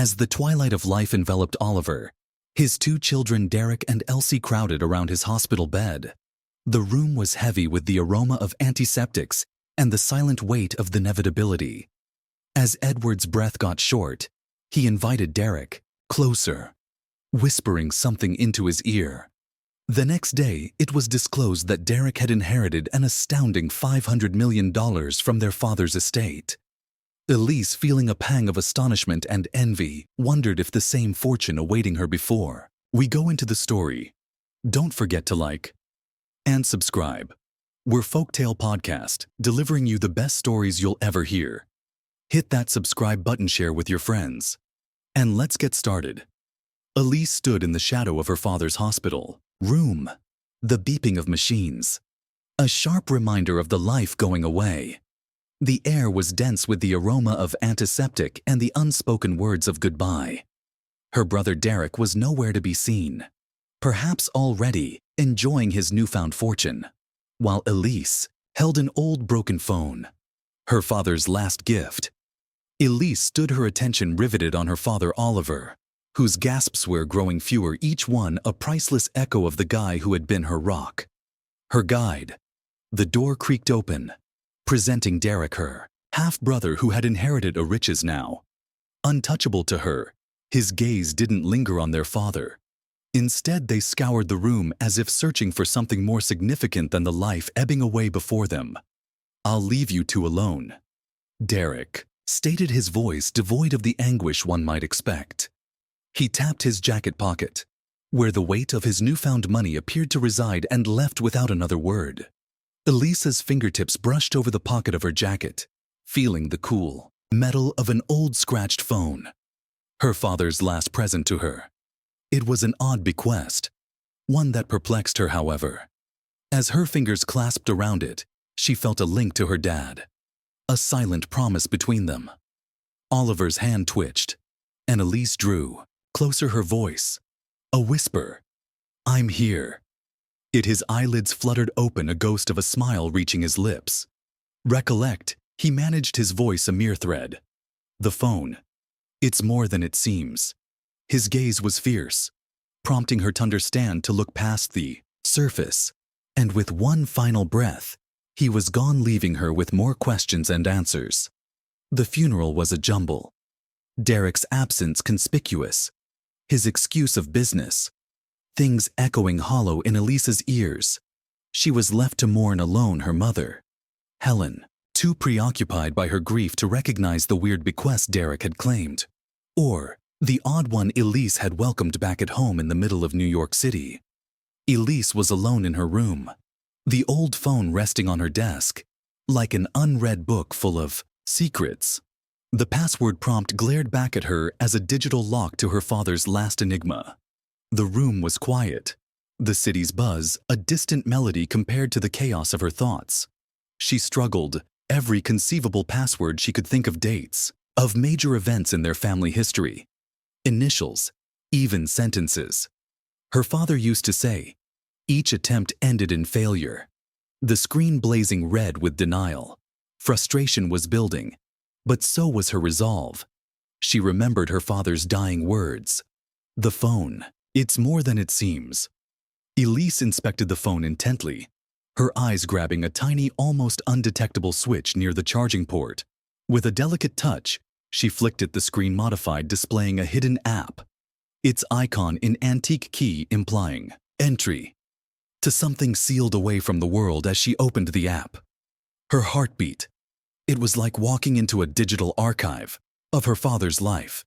As the twilight of life enveloped Oliver, his two children Derek and Elsie crowded around his hospital bed. The room was heavy with the aroma of antiseptics and the silent weight of the inevitability. As Edward's breath got short, he invited Derek closer, whispering something into his ear. The next day, it was disclosed that Derek had inherited an astounding $500 million from their father's estate. Elise, feeling a pang of astonishment and envy, wondered if the same fortune awaiting her before. We go into the story. Don't forget to like and subscribe. We're Folktale Podcast, delivering you the best stories you'll ever hear. Hit that subscribe button, share with your friends. And let's get started. Elise stood in the shadow of her father's hospital room, the beeping of machines, a sharp reminder of the life going away. The air was dense with the aroma of antiseptic and the unspoken words of goodbye. Her brother Derek was nowhere to be seen, perhaps already enjoying his newfound fortune, while Elise held an old broken phone, her father's last gift. Elise stood, her attention riveted on her father Oliver, whose gasps were growing fewer, each one a priceless echo of the guy who had been her rock, her guide. The door creaked open, presenting Derek, her half-brother who had inherited a riches now. Untouchable to her, his gaze didn't linger on their father. Instead, they scoured the room as if searching for something more significant than the life ebbing away before them. "I'll leave you two alone," Derek stated, his voice devoid of the anguish one might expect. He tapped his jacket pocket, where the weight of his newfound money appeared to reside, and left without another word. Elisa's fingertips brushed over the pocket of her jacket, feeling the cool metal of an old scratched phone, her father's last present to her. It was an odd bequest, one that perplexed her, however. As her fingers clasped around it, she felt a link to her dad, a silent promise between them. Oliver's hand twitched, and Elise drew closer, her voice a whisper. "I'm here." His eyelids fluttered open, a ghost of a smile reaching his lips. "Recollect," he managed, his voice a mere thread. "The phone. It's more than it seems." His gaze was fierce, prompting her to understand, to look past the surface. And with one final breath, he was gone, leaving her with more questions and answers. The funeral was a jumble. Derek's absence conspicuous, his excuse of business, things echoing hollow in Elisa's ears. She was left to mourn alone, her mother, Helen, too preoccupied by her grief to recognize the weird bequest Derek had claimed, or the odd one Elise had welcomed back at home in the middle of New York City. Elise was alone in her room, the old phone resting on her desk, like an unread book full of secrets. The password prompt glared back at her as a digital lock to her father's last enigma. The room was quiet, the city's buzz a distant melody compared to the chaos of her thoughts. She struggled every conceivable password she could think of, dates of major events in their family history, initials, even sentences. Her father used to say, each attempt ended in failure. The screen blazing red with denial. Frustration was building, but so was her resolve. She remembered her father's dying words. "The phone. It's more than it seems." Elise inspected the phone intently, her eyes grabbing a tiny, almost undetectable switch near the charging port. With a delicate touch, she flicked it, the screen modified, displaying a hidden app, its icon in antique key implying entry to something sealed away from the world. As she opened the app, her heart beat. It was like walking into a digital archive of her father's life.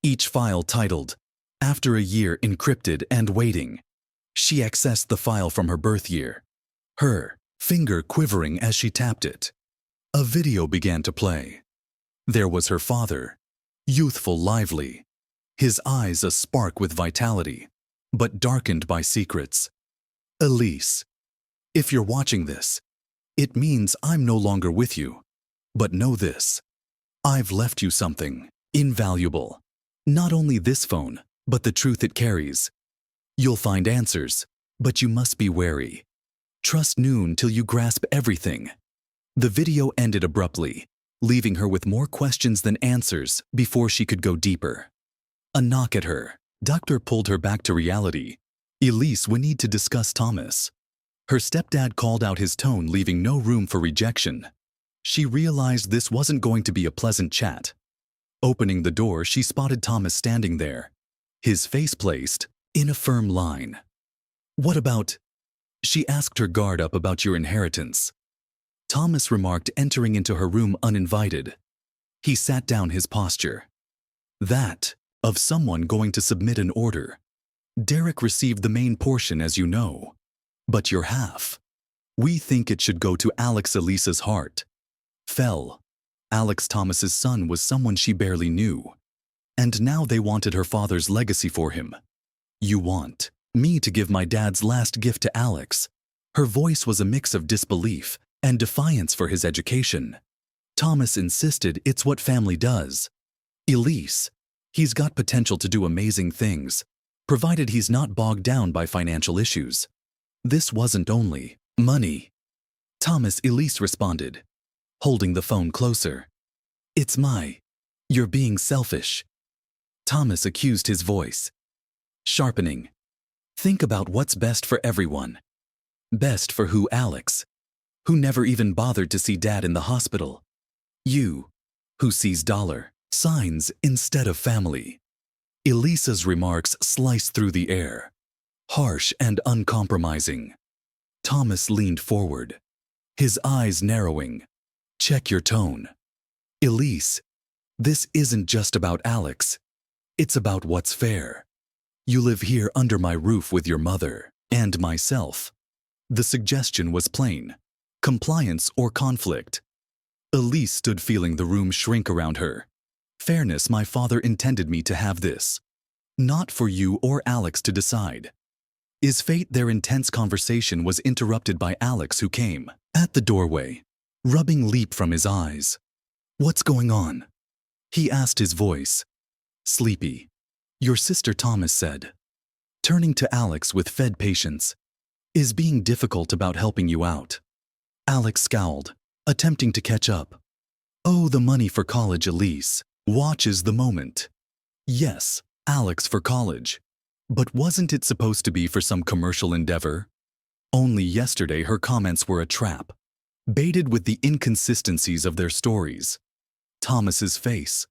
Each file titled, "After a Year," encrypted and waiting. She accessed the file from her birth year, her finger quivering as she tapped it. A video began to play. There was her father, youthful, lively, his eyes a spark with vitality, but darkened by secrets. "Elise, if you're watching this, it means I'm no longer with you. But know this, I've left you something invaluable. Not only this phone, but the truth it carries. You'll find answers, but you must be wary. Trust noon till you grasp everything." The video ended abruptly, leaving her with more questions than answers before she could go deeper. A knock at her. Doctor pulled her back to reality. Elise, we need to discuss Thomas. Her stepdad called out his tone, leaving no room for rejection. She realized this wasn't going to be a pleasant chat. Opening the door, she spotted Thomas standing there, his face placed in a firm line. What about? She asked her guard up about your inheritance. Thomas remarked, entering into her room uninvited. He sat down, his posture that of someone going to submit an order. Derek received the main portion, as you know. But your half. We think it should go to Alex. Elisa's heart fell. Alex, Thomas's son, was someone she barely knew. And now they wanted her father's legacy for him. You want me to give my dad's last gift to Alex? Her voice was a mix of disbelief and defiance for his education. Thomas insisted it's what family does. Elise, he's got potential to do amazing things, provided he's not bogged down by financial issues. This wasn't only money. Thomas, Elise responded, holding the phone closer. It's you're being selfish. Thomas accused, his voice sharpening. Think about what's best for everyone. Best for who? Alex, who never even bothered to see Dad in the hospital. You, who sees dollar signs instead of family. Elisa's remarks sliced through the air, harsh and uncompromising. Thomas leaned forward, his eyes narrowing. Check your tone. Elise, this isn't just about Alex. It's about what's fair. You live here under my roof with your mother and myself. The suggestion was plain: compliance or conflict. Elise stood, feeling the room shrink around her. Fairness. My father intended me to have this. Not for you or Alex to decide. Is fate? Their intense conversation was interrupted by Alex, who came at the doorway, rubbing leap from his eyes. What's going on? He asked, his voice sleepy. Your sister, Thomas said, turning to Alex with fed patience, is being difficult about helping you out. Alex scowled, attempting to catch up. Oh, the money for college. Elise watches the moment. Yes, Alex, for college. But wasn't it supposed to be for some commercial endeavor? Only yesterday her comments were a trap, baited with the inconsistencies of their stories. Thomas's face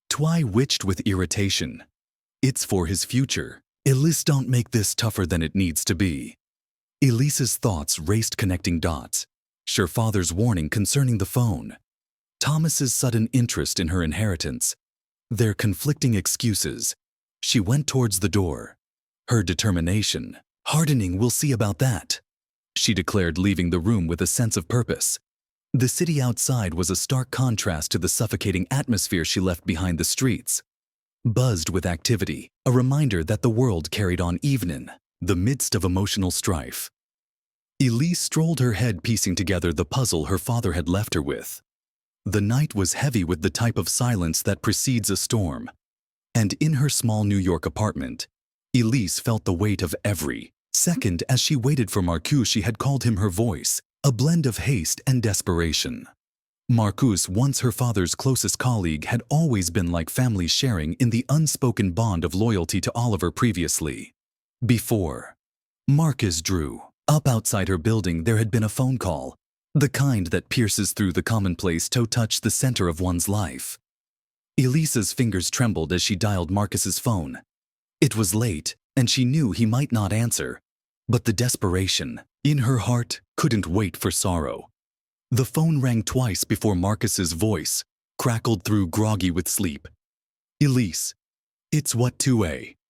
twitched with irritation. It's for his future. Elise, don't make this tougher than it needs to be. Elise's thoughts raced, connecting dots. Her father's warning concerning the phone. Thomas's sudden interest in her inheritance. Their conflicting excuses. She went towards the door, her determination hardening. We'll see about that, she declared, leaving the room with a sense of purpose. The city outside was a stark contrast to the suffocating atmosphere she left behind. The streets buzzed with activity, a reminder that the world carried on even in the midst of emotional strife. Elise strolled, her head piecing together the puzzle her father had left her with. The night was heavy with the type of silence that precedes a storm. And in her small New York apartment, Elise felt the weight of every second as she waited for Marcus. She had called him, her voice a blend of haste and desperation. Marcus, once her father's closest colleague, had always been like family, sharing in the unspoken bond of loyalty to Oliver previously. Before Marcus drew up outside her building, there had been a phone call, the kind that pierces through the commonplace to touch the center of one's life. Elisa's fingers trembled as she dialed Marcus's phone. It was late, and she knew he might not answer, but the desperation in her heart couldn't wait for sorrow. The phone rang twice before Marcus's voice crackled through, groggy with sleep. Elise, it's what to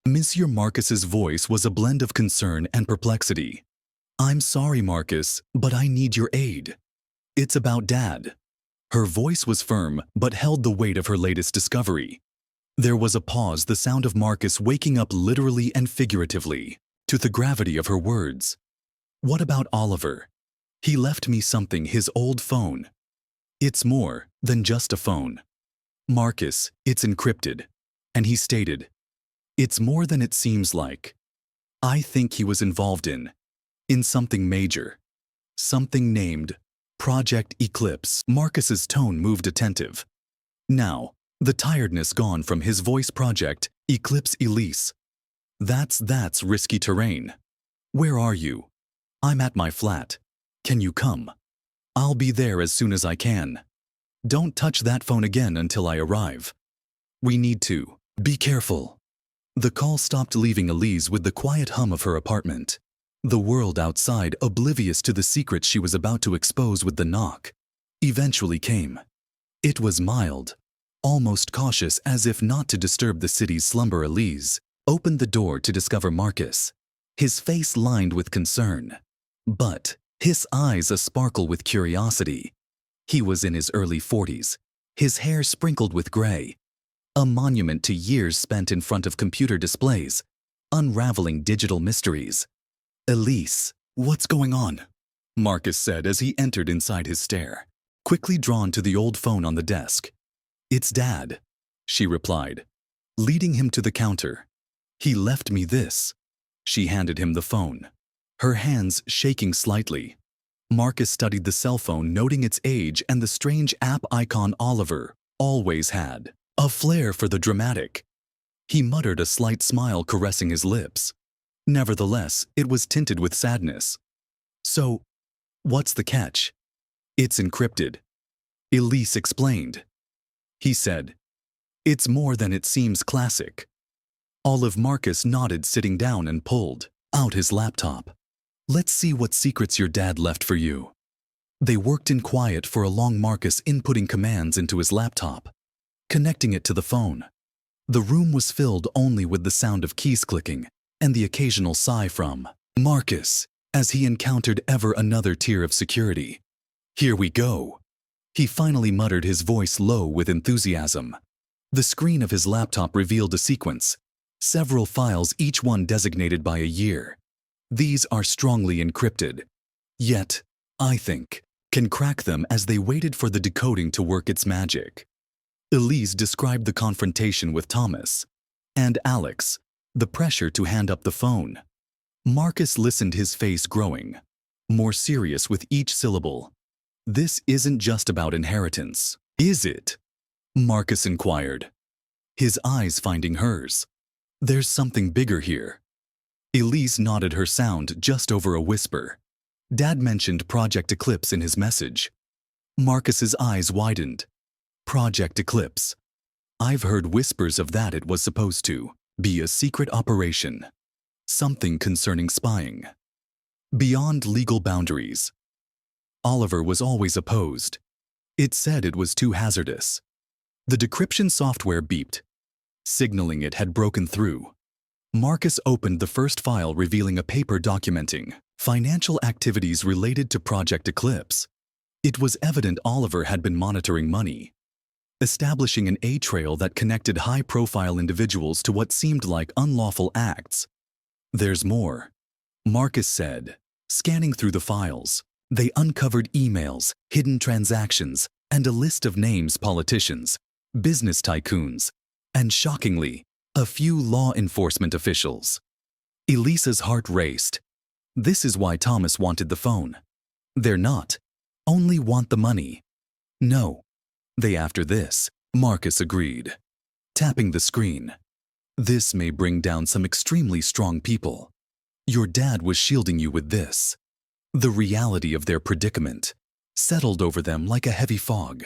Monsieur Marcus's voice was a blend of concern and perplexity. I'm sorry, Marcus, but I need your aid. It's about Dad. Her voice was firm but held the weight of her latest discovery. There was a pause, the sound of Marcus waking up literally and figuratively to the gravity of her words. What about Oliver? He left me something, his old phone. It's more than just a phone. Marcus, it's encrypted. And he stated, it's more than it seems like. I think he was involved in something major. Something named Project Eclipse. Marcus's tone moved, attentive. Now, the tiredness gone from his voice. Project Eclipse Elise. That's risky terrain. Where are you? I'm at my flat. Can you come? I'll be there as soon as I can. Don't touch that phone again until I arrive. We need to. Be careful. The call stopped, leaving Elise with the quiet hum of her apartment. The world outside, oblivious to the secret she was about to expose with the knock, eventually came. It was mild, almost cautious, as if not to disturb the city's slumber. Elise opened the door to discover Marcus, his face lined with concern, but his eyes a-sparkle with curiosity. He was in his early 40s, his hair sprinkled with gray, a monument to years spent in front of computer displays, unraveling digital mysteries. Elise, what's going on? Marcus said as he entered inside his stare, quickly drawn to the old phone on the desk. It's Dad, she replied, leading him to the counter. He left me this. She handed him the phone, her hands shaking slightly. Marcus studied the cell phone, noting its age and the strange app icon. Oliver always had a flair for the dramatic. He muttered, a slight smile caressing his lips. Nevertheless, it was tinted with sadness. So, what's the catch? It's encrypted, Elise explained. He said, it's more than it seems. Classic. Olive. Marcus nodded, sitting down and pulled out his laptop. Let's see what secrets your dad left for you. They worked in quiet for a long, Marcus inputting commands into his laptop, connecting it to the phone. The room was filled only with the sound of keys clicking and the occasional sigh from Marcus as he encountered ever another tier of security. Here we go. He finally muttered, his voice low with enthusiasm. The screen of his laptop revealed a sequence, several files, each one designated by a year. These are strongly encrypted. Yet, I think, can crack them. As they waited for the decoding to work its magic, Elise described the confrontation with Thomas and Alex, the pressure to hand up the phone. Marcus listened, his face growing more serious with each syllable. This isn't just about inheritance, is it? Marcus inquired, his eyes finding hers. There's something bigger here. Elise nodded, her sound just over a whisper. Dad mentioned Project Eclipse in his message. Marcus's eyes widened. Project Eclipse. I've heard whispers of that. It was supposed to be a secret operation. Something concerning spying. Beyond legal boundaries. Oliver was always opposed. It said it was too hazardous. The decryption software beeped, signaling it had broken through. Marcus opened the first file, revealing a paper documenting financial activities related to Project Eclipse. It was evident Oliver had been monitoring money, establishing an A-trail that connected high-profile individuals to what seemed like unlawful acts. There's more, Marcus said, scanning through the files. They uncovered emails, hidden transactions, and a list of names: politicians, business tycoons, and shockingly, a few law enforcement officials. Elisa's heart raced. This is why Thomas wanted the phone. They're not only want the money. No, they after this, Marcus agreed, tapping the screen. This may bring down some extremely strong people. Your dad was shielding you with this. The reality of their predicament settled over them like a heavy fog.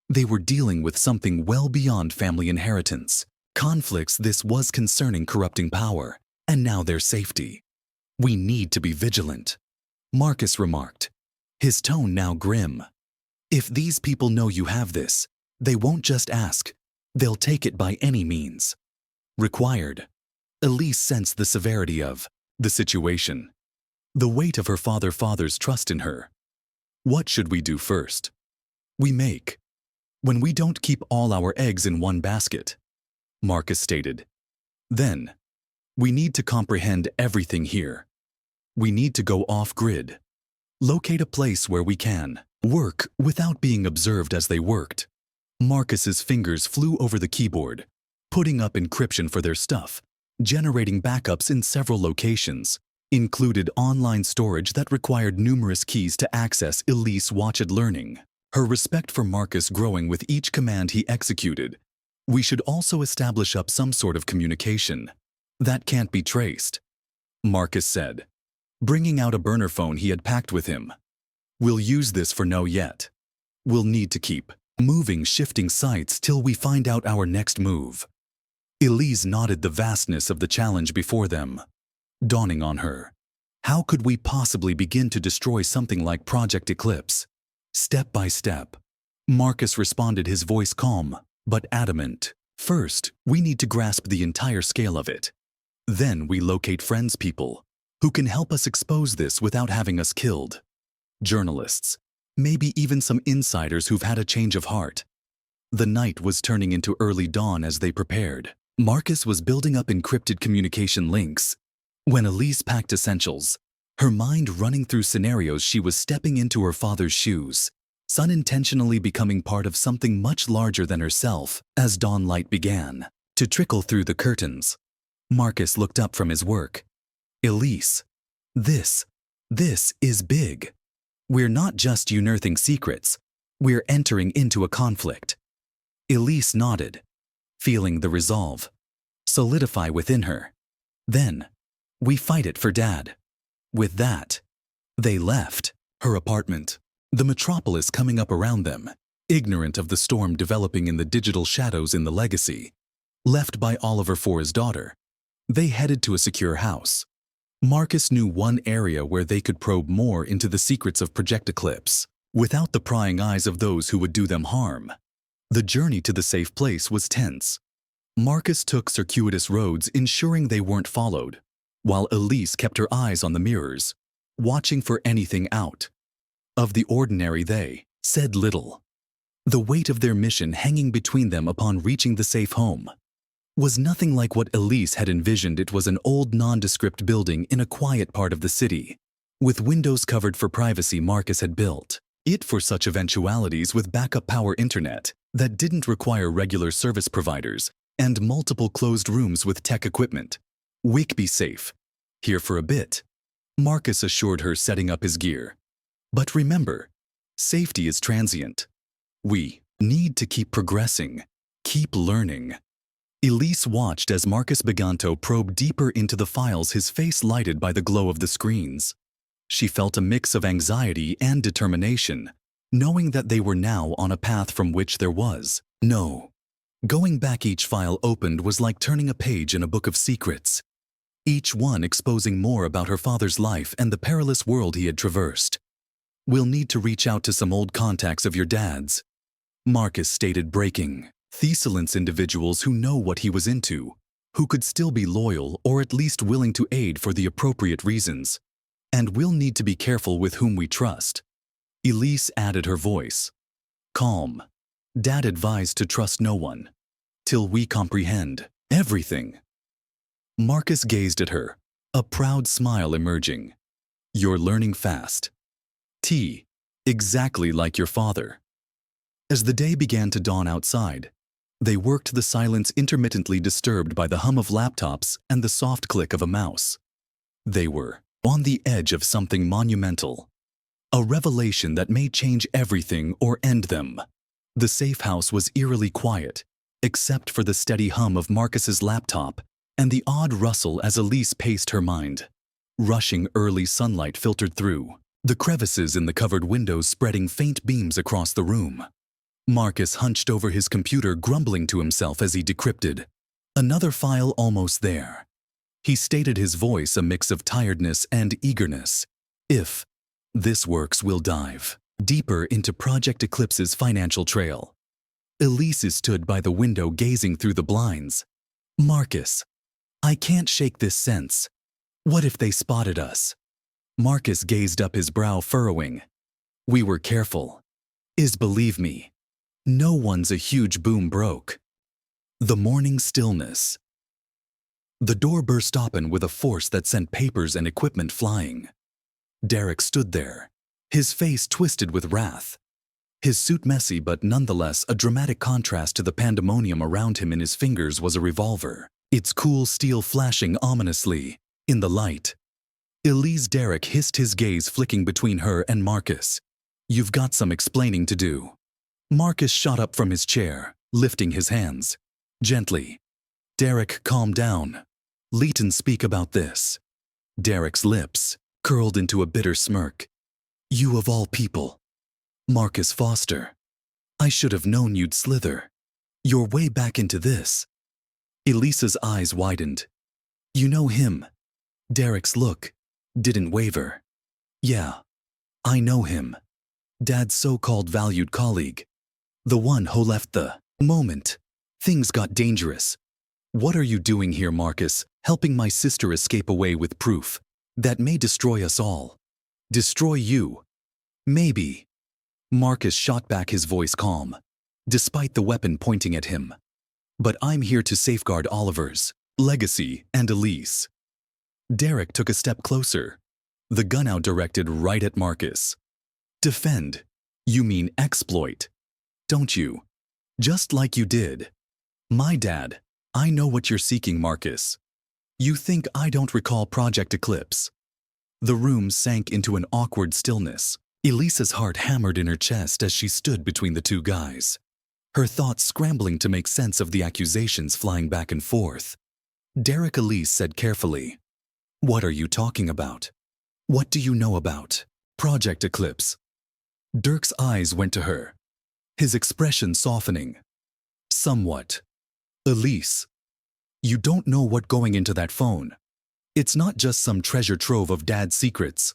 They were dealing with something well beyond family inheritance. Conflicts. This was concerning corrupting power, and now their safety. We need to be vigilant, Marcus remarked, his tone now grim. If these people know you have this, they won't just ask, they'll take it by any means required. Elise sensed the severity of the situation, the weight of her father's trust in her. What should we do first? We make. When we don't keep all our eggs in one basket, Marcus stated. Then, we need to comprehend everything here. We need to go off-grid. Locate a place where we can work without being observed. As they worked, Marcus's fingers flew over the keyboard, putting up encryption for their stuff, generating backups in several locations, included online storage that required numerous keys to access. Elise watched, learning, her respect for Marcus growing with each command he executed. We should also establish up some sort of communication. That can't be traced, Marcus said, bringing out a burner phone he had packed with him. We'll use this for no yet. We'll need to keep moving, shifting sights till we find out our next move. Elise nodded the vastness of the challenge before them, dawning on her. How could we possibly begin to destroy something like Project Eclipse? Step by step. Marcus responded, his voice calm, but adamant. First, we need to grasp the entire scale of it. Then we locate friends, people who can help us expose this without having us killed. Journalists, maybe even some insiders who've had a change of heart. The night was turning into early dawn as they prepared. Marcus was building up encrypted communication links when Elise packed essentials, her mind running through scenarios. She was stepping into her father's shoes, unintentionally becoming part of something much larger than herself. As dawn light began to trickle through the curtains, Marcus looked up from his work. Elise, this is big. We're not just unearthing secrets, we're entering into a conflict. Elise nodded, feeling the resolve solidify within her. Then, we fight it for Dad. With that, they left her apartment, the metropolis coming up around them, ignorant of the storm developing in the digital shadows in the legacy. Left by Oliver for his daughter, they headed to a secure house. Marcus knew one area where they could probe more into the secrets of Project Eclipse, without the prying eyes of those who would do them harm. The journey to the safe place was tense. Marcus took circuitous roads, ensuring they weren't followed, while Elise kept her eyes on the mirrors, watching for anything out of the ordinary. They said little. The weight of their mission hanging between them upon reaching the safe home was nothing like what Elise had envisioned. It was an old, nondescript building in a quiet part of the city, with windows covered for privacy. Marcus had built it for such eventualities, with backup power internet that didn't require regular service providers, and multiple closed rooms with tech equipment. "Wick, be safe here for a bit," Marcus assured her, setting up his gear. "But remember, safety is transient. We need to keep progressing, keep learning." Elise watched as Marcus began to probe deeper into the files, his face lighted by the glow of the screens. She felt a mix of anxiety and determination, knowing that they were now on a path from which there was no going back. Each file opened was like turning a page in a book of secrets, each one exposing more about her father's life and the perilous world he had traversed. "We'll need to reach out to some old contacts of your dad's," Marcus stated, breaking silence. Individuals who know what he was into, who could still be loyal or at least willing to aid for the appropriate reasons. "And we'll need to be careful with whom we trust," Elise added, her voice calm. "Dad advised to trust no one till we comprehend everything." Marcus gazed at her, a proud smile emerging. "You're learning fast. Exactly like your father." As the day began to dawn outside, they worked, the silence intermittently disturbed by the hum of laptops and the soft click of a mouse. They were on the edge of something monumental, a revelation that may change everything or end them. The safe house was eerily quiet, except for the steady hum of Marcus's laptop and the odd rustle as Elise paced, her mind rushing. Early sunlight filtered through the crevices in the covered windows, spreading faint beams across the room. Marcus hunched over his computer, grumbling to himself as he decrypted. Another file almost there, he stated, his voice a mix of tiredness and eagerness. "If this works, we'll dive deeper into Project Eclipse's financial trail." Elise stood by the window, gazing through the blinds. "Marcus, I can't shake this sense. What if they spotted us?" Marcus gazed up, his brow furrowing. "We were careful. Believe me, no one's." A huge boom broke the morning stillness. The door burst open with a force that sent papers and equipment flying. Derek stood there, his face twisted with wrath, his suit messy but nonetheless a dramatic contrast to the pandemonium around him. In his fingers was a revolver, its cool steel flashing ominously in the light. Elise, Derek hissed, his gaze flicking between her and Marcus. "You've got some explaining to do." Marcus shot up from his chair, lifting his hands. Gently. Derek, calm down. Leighton, speak about this. Derek's lips curled into a bitter smirk. You of all people. Marcus Foster. I should have known you'd slither your way back into this. Elisa's eyes widened. You know him. Derek's look didn't waver. Yeah, I know him. Dad's so-called valued colleague. The one who left the moment things got dangerous. What are you doing here, Marcus, helping my sister escape away with proof that may destroy us all? Destroy you? Maybe. Marcus shot back, his voice calm, despite the weapon pointing at him. But I'm here to safeguard Oliver's legacy and Elise. Derek took a step closer, the gun out directed right at Marcus. Defend. You mean exploit, don't you? Just like you did. My dad. I know what you're seeking, Marcus. You think I don't recall Project Eclipse? The room sank into an awkward stillness. Elisa's heart hammered in her chest as she stood between the two guys, her thoughts scrambling to make sense of the accusations flying back and forth. Derek, Elise said carefully, What are you talking about? What do you know about Project Eclipse? Dirk's eyes went to her, his expression softening. Somewhat. Elise, you don't know what going into that phone. It's not just some treasure trove of Dad's secrets.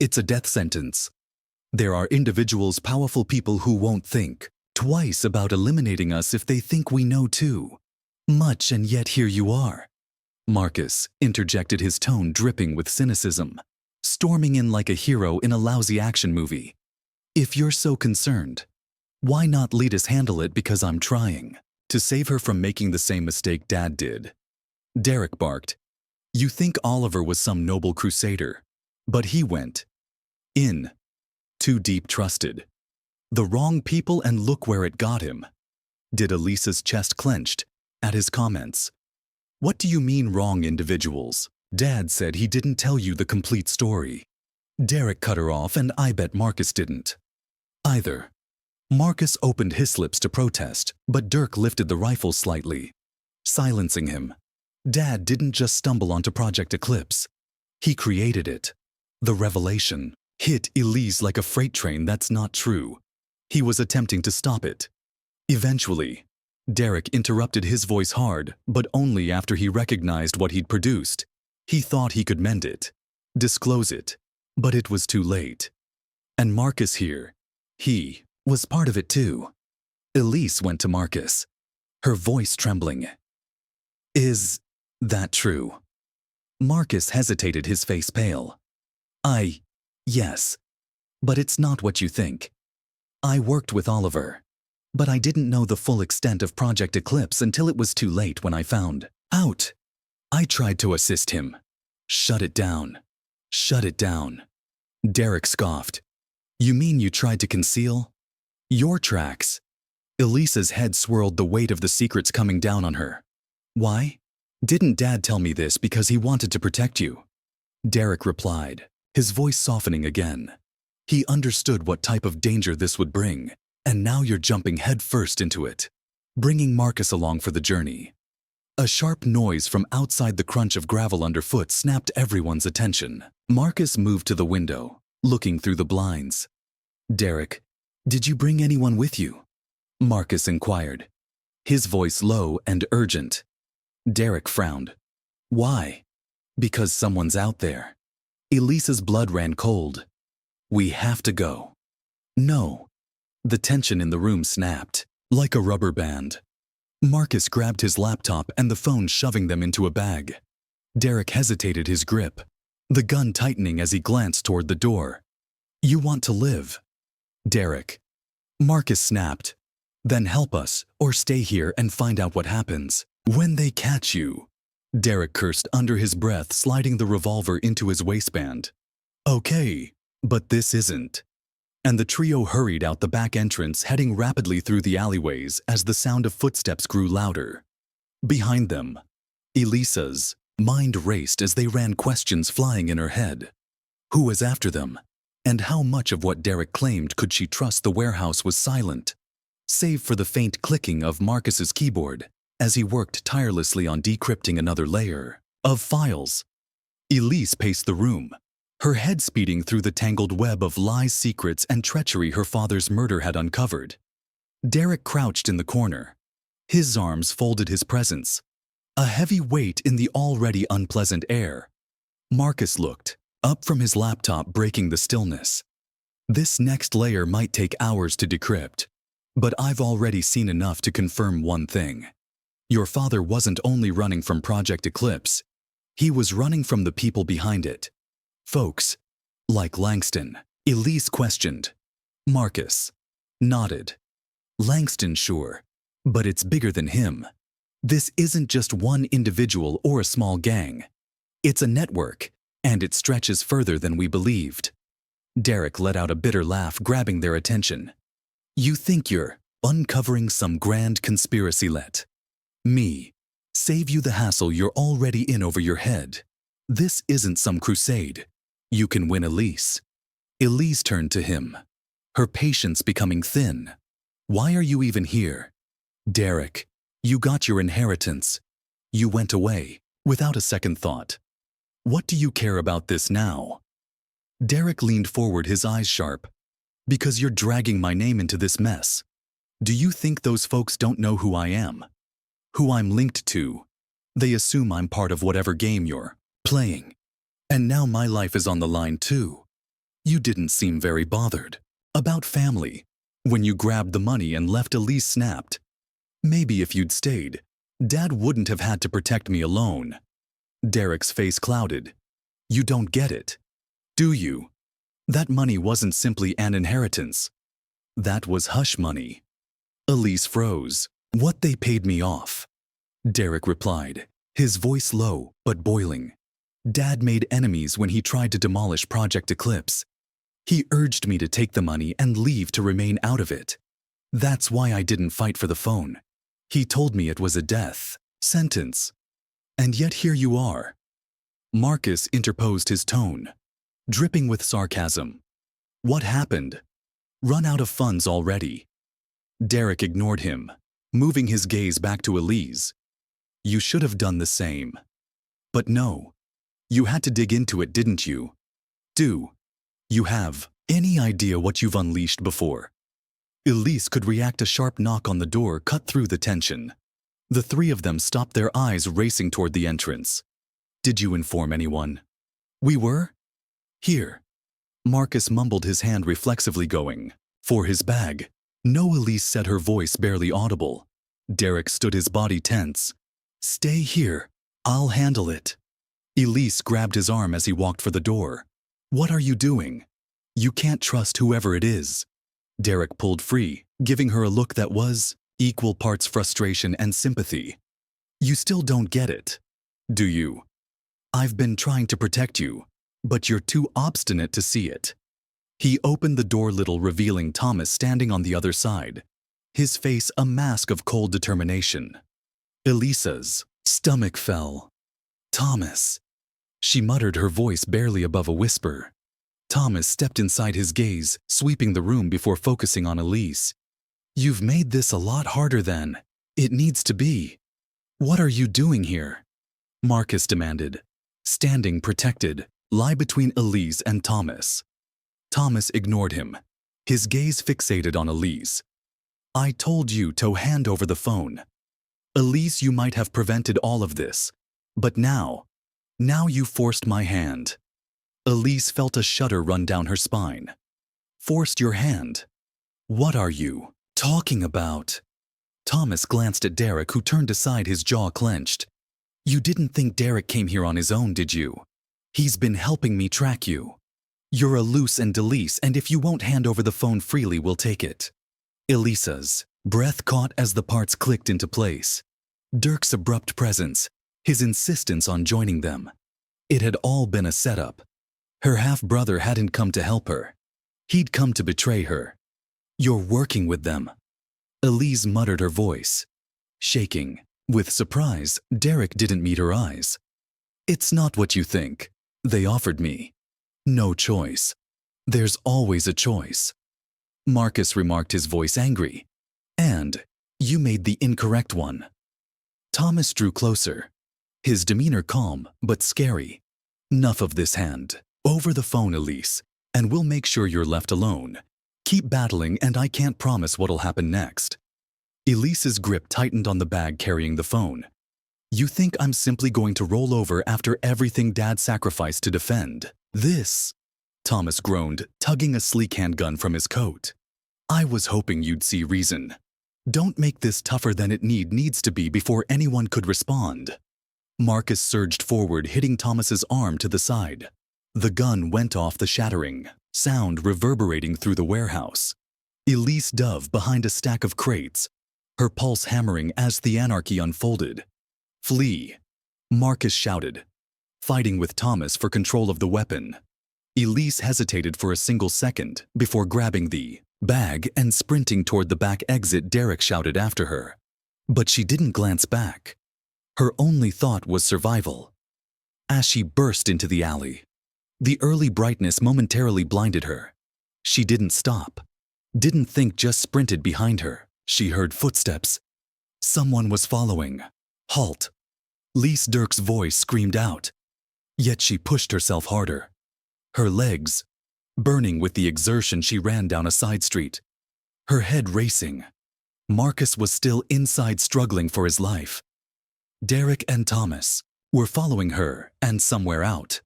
It's a death sentence. There are individuals, powerful people who won't think twice about eliminating us if they think we know too much, and yet here you are. Marcus interjected, his tone dripping with cynicism, storming in like a hero in a lousy action movie. If you're so concerned, why not let us handle it, because I'm trying to save her from making the same mistake Dad did. Derek barked. You think Oliver was some noble crusader, but he went in too deep, trusted the wrong people, and look where it got him. Did Elisa's chest clenched at his comments. What do you mean wrong individuals? Dad said he didn't tell you the complete story. Derek cut her off, and I bet Marcus didn't either. Marcus opened his lips to protest, but Dirk lifted the rifle slightly, silencing him. Dad didn't just stumble onto Project Eclipse. He created it. The revelation hit Elise like a freight train. That's not true. He was attempting to stop it. Eventually, Derek interrupted, his voice hard, but only after he recognized what he'd produced. He thought he could mend it, disclose it, but it was too late. And Marcus here, he was part of it too. Elise went to Marcus, her voice trembling. Is that true? Marcus hesitated, his face pale. Yes. But it's not what you think. I worked with Oliver, but I didn't know the full extent of Project Eclipse until it was too late. When I found out, I tried to assist him. Shut it down. Shut it down. Derek scoffed. You mean you tried to conceal your tracks? Elisa's head swirled, the weight of the secrets coming down on her. Why? Didn't Dad tell me this because he wanted to protect you? Derek replied, his voice softening again. He understood what type of danger this would bring, and now you're jumping headfirst into it, bringing Marcus along for the journey. A sharp noise from outside, the crunch of gravel underfoot, snapped everyone's attention. Marcus moved to the window, looking through the blinds. Derek, did you bring anyone with you? Marcus inquired, his voice low and urgent. Derek frowned. Why? Because someone's out there. Elisa's blood ran cold. We have to go. No. The tension in the room snapped, like a rubber band. Marcus grabbed his laptop and the phone, shoving them into a bag. Derek hesitated, his grip, the gun tightening as he glanced toward the door. You want to live? Derek. Marcus snapped. Then help us, or stay here and find out what happens when they catch you. Derek cursed under his breath, sliding the revolver into his waistband. Okay, but this isn't. And the trio hurried out the back entrance, heading rapidly through the alleyways as the sound of footsteps grew louder. Behind them, Elisa's mind raced as they ran, questions flying in her head. Who was after them? And how much of what Derek claimed could she trust? The warehouse was silent, save for the faint clicking of Marcus's keyboard as he worked tirelessly on decrypting another layer of files. Elise paced the room, her head speeding through the tangled web of lies, secrets, and treachery her father's murder had uncovered. Derek crouched in the corner, his arms folded, his presence a heavy weight in the already unpleasant air. Marcus looked up from his laptop, breaking the stillness. This next layer might take hours to decrypt, but I've already seen enough to confirm one thing. Your father wasn't only running from Project Eclipse, he was running from the people behind it. Folks like Langston. Elise questioned. Marcus nodded. Langston, sure, but it's bigger than him. This isn't just one individual or a small gang. It's a network, and it stretches further than we believed. Derek let out a bitter laugh, grabbing their attention. You think you're uncovering some grand conspiracy? Let me save you the hassle you're already in over your head. This isn't some crusade. You can win, Elise. Elise turned to him, her patience becoming thin. Why are you even here? Derek, you got your inheritance. You went away, without a second thought. What do you care about this now? Derek leaned forward, his eyes sharp. Because you're dragging my name into this mess. Do you think those folks don't know who I am? Who I'm linked to? They assume I'm part of whatever game you're playing. And now my life is on the line too. You didn't seem very bothered about family when you grabbed the money and left. Elise snapped. Maybe if you'd stayed, Dad wouldn't have had to protect me alone. Derek's face clouded. You don't get it, do you? That money wasn't simply an inheritance. That was hush money. Elise froze. What, they paid me off? Derek replied, his voice low but boiling. Dad made enemies when he tried to demolish Project Eclipse. He urged me to take the money and leave, to remain out of it. That's why I didn't fight for the phone. He told me it was a death sentence. And yet here you are. Marcus interposed, his tone dripping with sarcasm. What happened? Run out of funds already? Derek ignored him, moving his gaze back to Elise. You should have done the same. But no. You had to dig into it, didn't you? Do you have any idea what you've unleashed before? Elise could react. A sharp knock on the door cut through the tension. The three of them stopped, their eyes racing toward the entrance. Did you inform anyone? We were? Here. Marcus mumbled, his hand reflexively going for his bag. No, Elise said, her voice barely audible. Derek stood, his body tense. Stay here. I'll handle it. Elise grabbed his arm as he walked for the door. What are you doing? You can't trust whoever it is. Derek pulled free, giving her a look that was equal parts frustration and sympathy. You still don't get it, do you? I've been trying to protect you, but you're too obstinate to see it. He opened the door little, revealing Thomas standing on the other side, his face a mask of cold determination. Elisa's stomach fell. Thomas, she muttered, her voice barely above a whisper. Thomas stepped inside, his gaze sweeping the room before focusing on Elise. You've made this a lot harder than it needs to be. What are you doing here? Marcus demanded, standing protected, lie between Elise and Thomas. Thomas ignored him, his gaze fixated on Elise. I told you to hand over the phone. Elise, you might have prevented all of this, but now you forced my hand. Elise felt a shudder run down her spine. Forced your hand? What are you talking about? Thomas glanced at Derek, who turned aside, his jaw clenched. You didn't think Derek came here on his own, did you? He's been helping me track you. You're a loose and Elise, and if you won't hand over the phone freely, we'll take it. Elisa's breath caught as the parts clicked into place. Dirk's abrupt presence, his insistence on joining them. It had all been a setup. Her half-brother hadn't come to help her. He'd come to betray her. You're working with them. Elise muttered, her voice shaking. With surprise, Derek didn't meet her eyes. It's not what you think. They offered me no choice. There's always a choice. Marcus remarked, his voice angry. And you made the incorrect one. Thomas drew closer, his demeanor calm but scary. "Enough of this hand. Over the phone, Elise, and we'll make sure you're left alone. Keep battling and I can't promise what'll happen next." Elise's grip tightened on the bag carrying the phone. "You think I'm simply going to roll over after everything Dad sacrificed to defend this?" Thomas groaned, tugging a sleek handgun from his coat. "I was hoping you'd see reason. Don't make this tougher than it needs to be before anyone could respond." Marcus surged forward, hitting Thomas's arm to the side. The gun went off, the shattering sound reverberating through the warehouse. Elise dove behind a stack of crates, her pulse hammering as the anarchy unfolded. "Flee!" Marcus shouted, fighting with Thomas for control of the weapon. Elise hesitated for a single second before grabbing the bag and sprinting toward the back exit Derek shouted after her. But she didn't glance back. Her only thought was survival. As she burst into the alley, the early brightness momentarily blinded her. She didn't stop, didn't think, just sprinted behind her. She heard footsteps. Someone was following. "Halt!" Lise Dirk's voice screamed out. Yet she pushed herself harder. Her legs burning with the exertion, she ran down a side street, her head racing. Marcus was still inside, struggling for his life. Derek and Thomas were following her, and somewhere out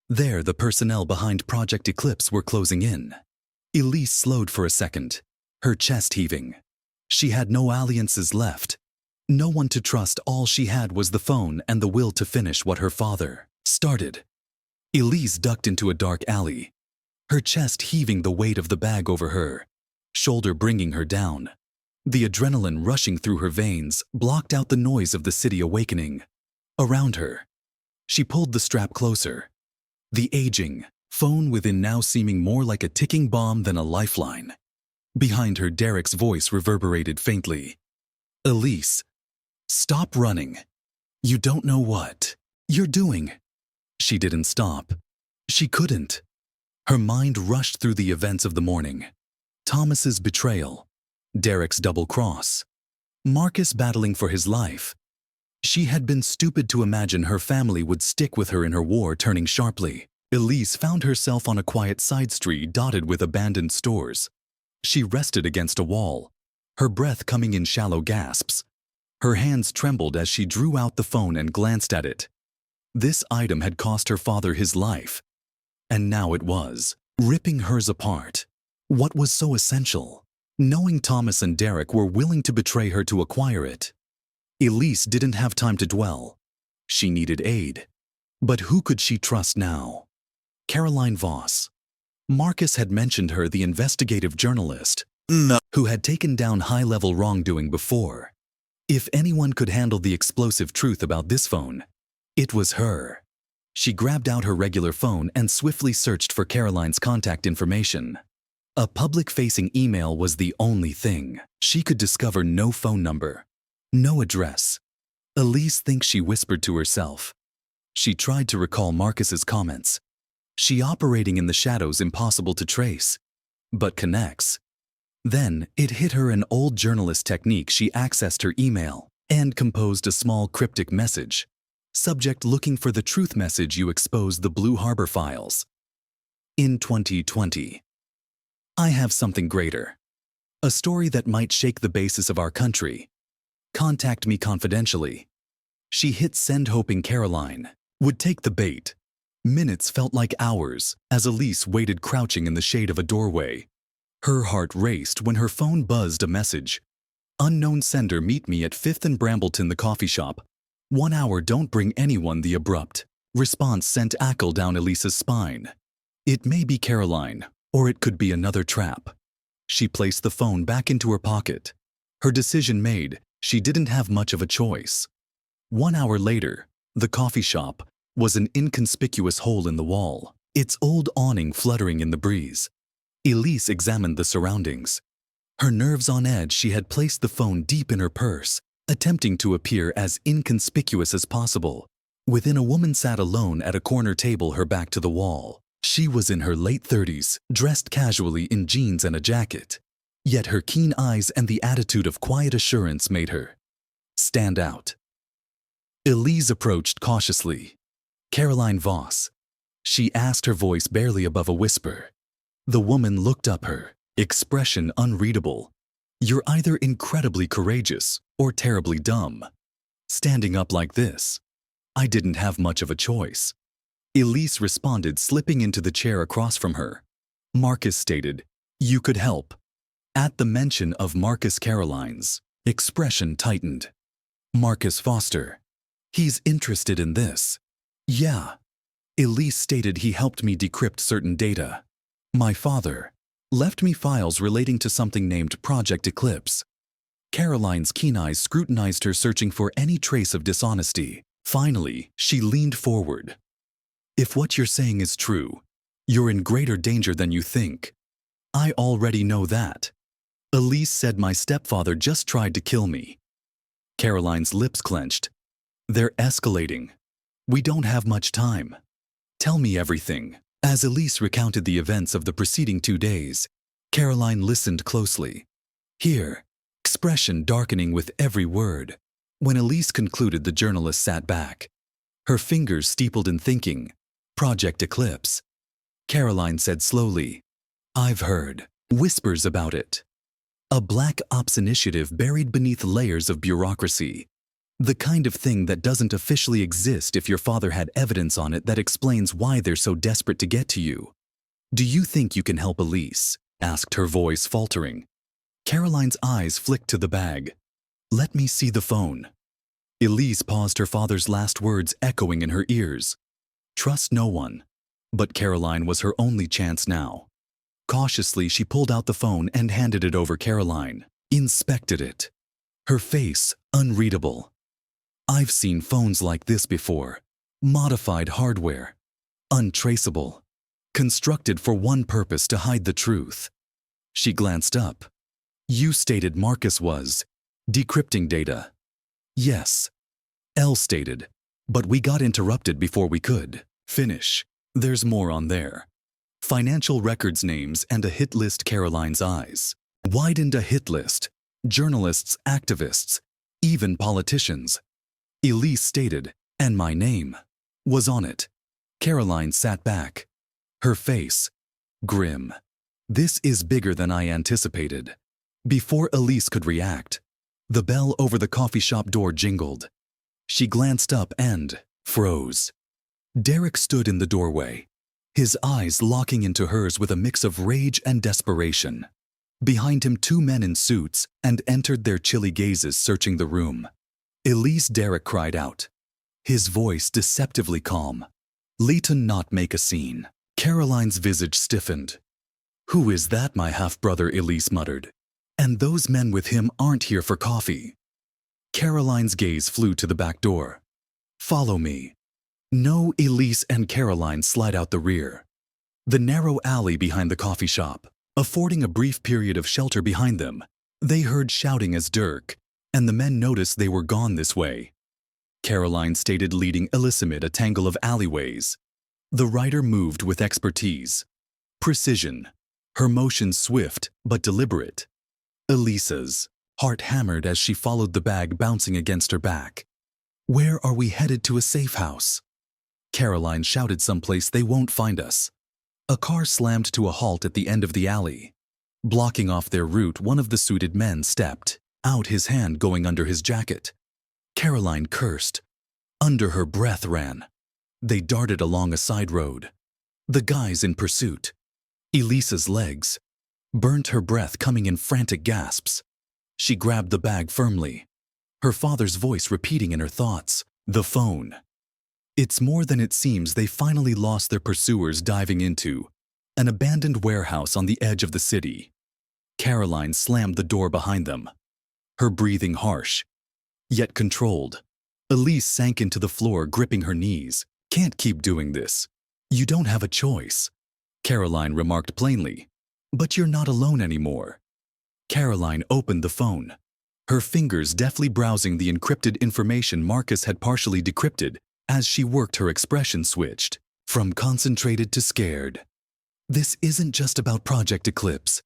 there, the personnel behind Project Eclipse were closing in. Elise slowed for a second, her chest heaving. She had no alliances left, no one to trust. All she had was the phone and the will to finish what her father started. Elise ducked into a dark alley, her chest heaving, the weight of the bag over her shoulder bringing her down. The adrenaline rushing through her veins blocked out the noise of the city awakening around her. She pulled the strap closer, the aging phone within now seeming more like a ticking bomb than a lifeline. Behind her, Derek's voice reverberated faintly. "Elise, stop running. You don't know what you're doing." She didn't stop. She couldn't. Her mind rushed through the events of the morning. Thomas's betrayal, Derek's double cross, Marcus battling for his life. She had been stupid to imagine her family would stick with her in her war. Turning sharply, Elise found herself on a quiet side street dotted with abandoned stores. She rested against a wall, her breath coming in shallow gasps. Her hands trembled as she drew out the phone and glanced at it. This item had cost her father his life, and now it was ripping hers apart. What was so essential? Knowing Thomas and Derek were willing to betray her to acquire it. Elise didn't have time to dwell. She needed aid. But who could she trust now? Caroline Voss. Marcus had mentioned her, the investigative journalist who had taken down high-level wrongdoing before. If anyone could handle the explosive truth about this phone, it was her. She grabbed out her regular phone and swiftly searched for Caroline's contact information. A public-facing email was the only thing. She could discover no phone number, no address. Elise thinks, she whispered to herself. She tried to recall Marcus's comments. She operating in the shadows, impossible to trace, but connects. Then it hit her, an old journalist technique. She accessed her email and composed a small cryptic message. Subject: looking for the truth. Message: you exposed the Blue Harbor files. In 2020. I have something greater. A story that might shake the basis of our country. Contact me confidentially. She hit send, hoping Caroline would take the bait. Minutes felt like hours as Elise waited, crouching in the shade of a doorway. Her heart raced when her phone buzzed a message. Unknown sender: meet me at 5th and Brambleton, the coffee shop. 1 hour, don't bring anyone. The abrupt response sent ackle down Elise's spine. It may be Caroline, or it could be another trap. She placed the phone back into her pocket. Her decision made, she didn't have much of a choice. 1 hour later, the coffee shop was an inconspicuous hole in the wall, its old awning fluttering in the breeze. Elise examined the surroundings. Her nerves on edge, she had placed the phone deep in her purse, attempting to appear as inconspicuous as possible. Within, a woman sat alone at a corner table, her back to the wall. She was in her late 30s, dressed casually in jeans and a jacket. Yet her keen eyes and the attitude of quiet assurance made her stand out. Elise approached cautiously. Caroline Voss. She asked, her voice barely above a whisper. The woman looked up, her expression unreadable. You're either incredibly courageous or terribly dumb. Standing up like this. I didn't have much of a choice. Elise responded, slipping into the chair across from her. Marcus stated, you could help. At the mention of Marcus, Caroline's expression tightened. Marcus Foster. He's interested in this. Yeah. Elise stated he helped me decrypt certain data. My father left me files relating to something named Project Eclipse. Caroline's keen eyes scrutinized her, searching for any trace of dishonesty. Finally, she leaned forward. If what you're saying is true, you're in greater danger than you think. I already know that. Elise said my stepfather just tried to kill me. Caroline's lips clenched. They're escalating. We don't have much time. Tell me everything. As Elise recounted the events of the preceding 2 days, Caroline listened closely. Here, expression darkening with every word. When Elise concluded, the journalist sat back. Her fingers steepled in thinking. Project Eclipse. Caroline said slowly, I've heard whispers about it. A black ops initiative buried beneath layers of bureaucracy. The kind of thing that doesn't officially exist if your father had evidence on it that explains why they're so desperate to get to you. Do you think you can help Elise? Asked, her voice faltering. Caroline's eyes flicked to the bag. Let me see the phone. Elise paused, her father's last words echoing in her ears. Trust no one. But Caroline was her only chance now. Cautiously, she pulled out the phone and handed it over. Caroline inspected it. Her face unreadable. I've seen phones like this before. Modified hardware. Untraceable. Constructed for one purpose, to hide the truth. She glanced up. You stated Marcus was decrypting data. Yes. Elle stated, but we got interrupted before we could finish. There's more on there. Financial records, names, and a hit list. Caroline's eyes widened. A hit list. Journalists, activists, even politicians. Elise stated, and my name was on it. Caroline sat back. Her face grim. This is bigger than I anticipated. Before Elise could react, the bell over the coffee shop door jingled. She glanced up and froze. Derek stood in the doorway, his eyes locking into hers with a mix of rage and desperation. Behind him, 2 men in suits and entered, their chilly gazes searching the room. Elise, Derek cried out, his voice deceptively calm. Leighton, not make a scene. Caroline's visage stiffened. Who is that? My half-brother, Elise muttered. And those men with him aren't here for coffee. Caroline's gaze flew to the back door. Follow me. No. Elise and Caroline slid out the rear. The narrow alley behind the coffee shop, affording a brief period of shelter behind them. They heard shouting as Dirk and the men noticed they were gone this way. Caroline stated, leading Elise amid a tangle of alleyways. The rider moved with expertise. Precision. Her motions swift but deliberate. Elise's heart hammered as she followed the bag bouncing against her back. Where are we headed? To a safe house. Caroline shouted, someplace they won't find us. A car slammed to a halt at the end of the alley. Blocking off their route, one of the suited men stepped out, his hand going under his jacket. Caroline cursed. Under her breath ran. They darted along a side road. The guys in pursuit. Elise's legs burnt, her breath coming in frantic gasps. She grabbed the bag firmly, her father's voice repeating in her thoughts. The phone. It's more than it seems. They finally lost their pursuers, diving into an abandoned warehouse on the edge of the city. Caroline slammed the door behind them, her breathing harsh, yet controlled. Elise sank into the floor, gripping her knees. Can't keep doing this. You don't have a choice. Caroline remarked plainly. But you're not alone anymore. Caroline opened the phone, her fingers deftly browsing the encrypted information Marcus had partially decrypted. As she worked, her expression switched from concentrated to scared. This isn't just about Project Eclipse,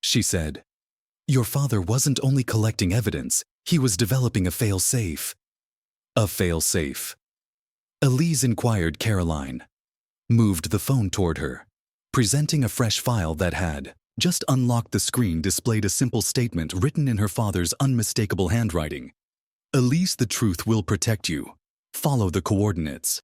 she said. Your father wasn't only collecting evidence, he was developing a fail-safe. A fail-safe. Elise inquired Caroline, moved the phone toward her, presenting a fresh file that had just unlocked. The screen displayed a simple statement written in her father's unmistakable handwriting. Elise, the truth will protect you. Follow the coordinates.